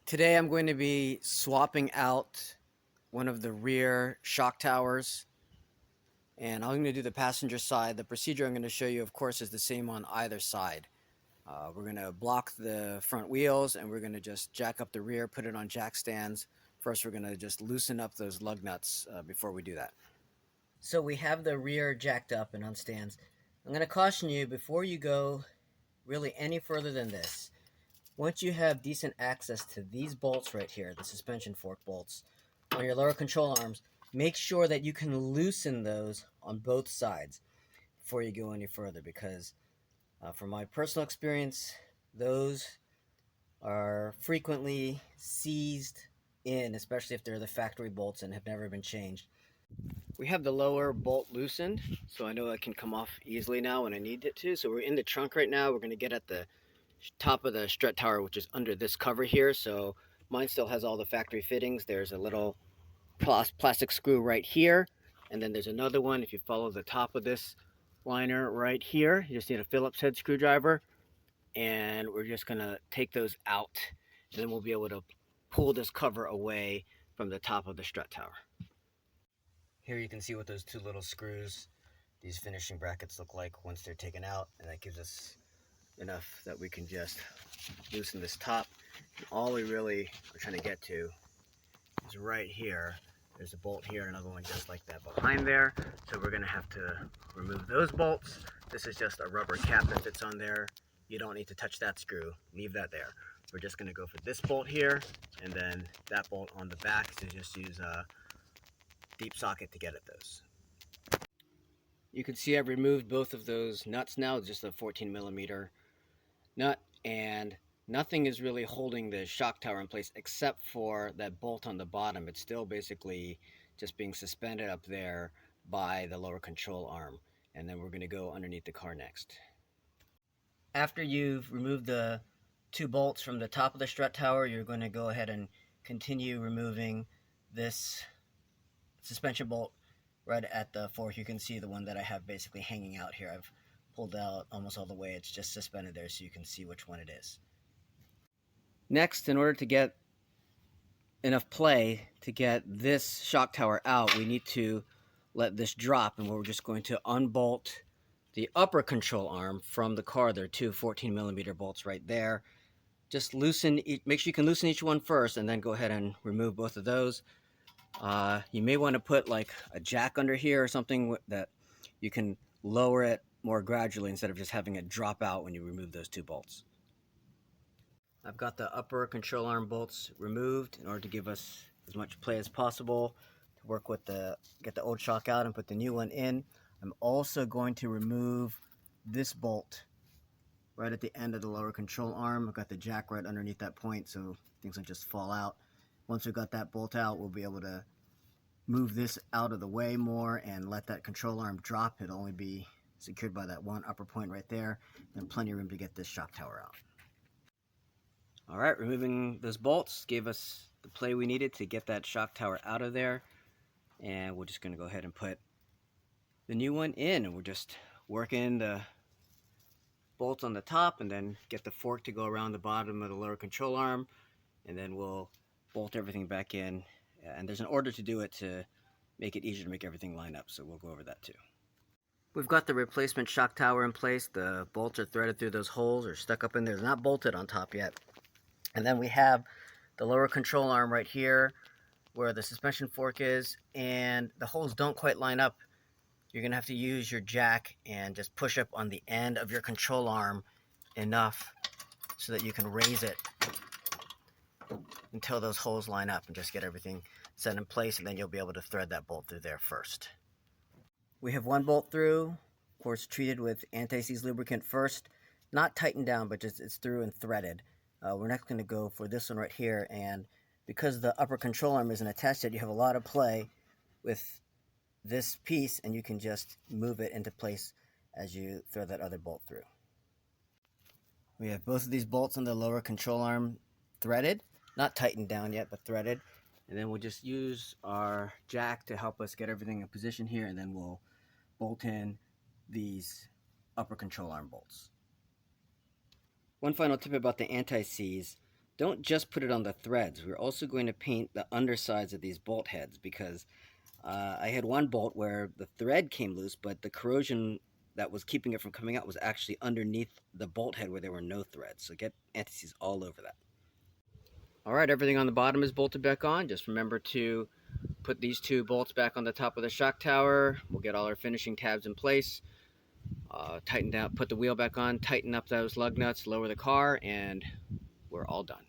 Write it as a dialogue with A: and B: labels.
A: Today I'm going to be swapping out one of the rear shock towers, and I'm going to do the passenger side. The procedure I'm going to show you, of course, is the same on either side. We're going to block the front wheels, and we're going to just jack up the rear, put it on jack stands. First, we're going to just loosen up those lug nuts before we do that. So we have the rear jacked up and on stands. I'm going to caution you before you go really any further than this. Once you have decent access to these bolts right here, the suspension fork bolts, on your lower control arms, make sure that you can loosen those on both sides before you go any further, because from my personal experience, those are frequently seized in, especially if they're the factory bolts and have never been changed. We have the lower bolt loosened, so I know it can come off easily now when I need it to. So we're in the trunk right now. We're going to get at the top of the strut tower, which is under this cover here. So mine still has all the factory fittings. There's a little plastic screw right here, and then there's another one. If you follow the top of this liner right here, you just need a Phillips head screwdriver, and we're just gonna take those out, and then we'll be able to pull this cover away from the top of the strut tower. Here you can see what those two little screws, these finishing brackets, look like once they're taken out, and that gives us enough that we can just loosen this top. And all we really are trying to get to is right here. There's a bolt here, another one just like that behind there. So we're gonna have to remove those bolts. This is just a rubber cap that fits on there. You don't need to touch that screw, leave that there. We're just gonna go for this bolt here, and then that bolt on the back to just use a deep socket to get at those. You can see I've removed both of those nuts now, just a 14mm nut, and nothing is really holding the shock tower in place except for that bolt on the bottom. It's still basically just being suspended up there by the lower control arm, and then we're going to go underneath the car next. After you've removed the two bolts from the top of the strut tower, you're going to go ahead and continue removing this suspension bolt right at the fork. You can see the one that I have basically hanging out here. I've pulled out almost all the way. It's just suspended there so you can see which one it is. Next, in order to get enough play to get this shock tower out, we need to let this drop, and we're just going to unbolt the upper control arm from the car. There are two 14mm bolts right there. Just loosen, make sure you can loosen each one first, and then go ahead and remove both of those. You may want to put like a jack under here or something that you can lower it more gradually instead of just having it drop out when you remove those two bolts. I've got the upper control arm bolts removed in order to give us as much play as possible to work with get the old shock out and put the new one in. I'm also going to remove this bolt right at the end of the lower control arm. I've got the jack right underneath that point so things don't just fall out. Once we've got that bolt out, we'll be able to move this out of the way more and let that control arm drop. It'll only be secured by that one upper point right there, and plenty of room to get this shock tower out. All right, removing those bolts gave us the play we needed to get that shock tower out of there, and we're just going to go ahead and put the new one in, and we're just working the bolts on the top and then get the fork to go around the bottom of the lower control arm, and then we'll bolt everything back in. And there's an order to do it to make it easier to make everything line up, so we'll go over that too. We've got the replacement shock tower in place. The bolts are threaded through those holes or stuck up in there. They're not bolted on top yet. And then we have the lower control arm right here where the suspension fork is, and the holes don't quite line up. You're going to have to use your jack and just push up on the end of your control arm enough so that you can raise it until those holes line up and just get everything set in place, and then you'll be able to thread that bolt through there first. We have one bolt through, of course treated with anti-seize lubricant first, not tightened down, but just it's through and threaded. We're next going to go for this one right here, and because the upper control arm isn't attached yet, you have a lot of play with this piece, and you can just move it into place as you thread that other bolt through. We have both of these bolts on the lower control arm threaded, not tightened down yet, but threaded. And then we'll just use our jack to help us get everything in position here, and then we'll bolt in these upper control arm bolts. One final tip about the anti-seize. don't just put it on the threads. We're also going to paint the undersides of these bolt heads because I had one bolt where the thread came loose, but the corrosion that was keeping it from coming out was actually underneath the bolt head where there were no threads. So get anti-seize all over that. All right, everything on the bottom is bolted back on. Just remember to put these two bolts back on the top of the shock tower. We'll get all our finishing tabs in place. Tighten down, put the wheel back on, tighten up those lug nuts, lower the car, and we're all done.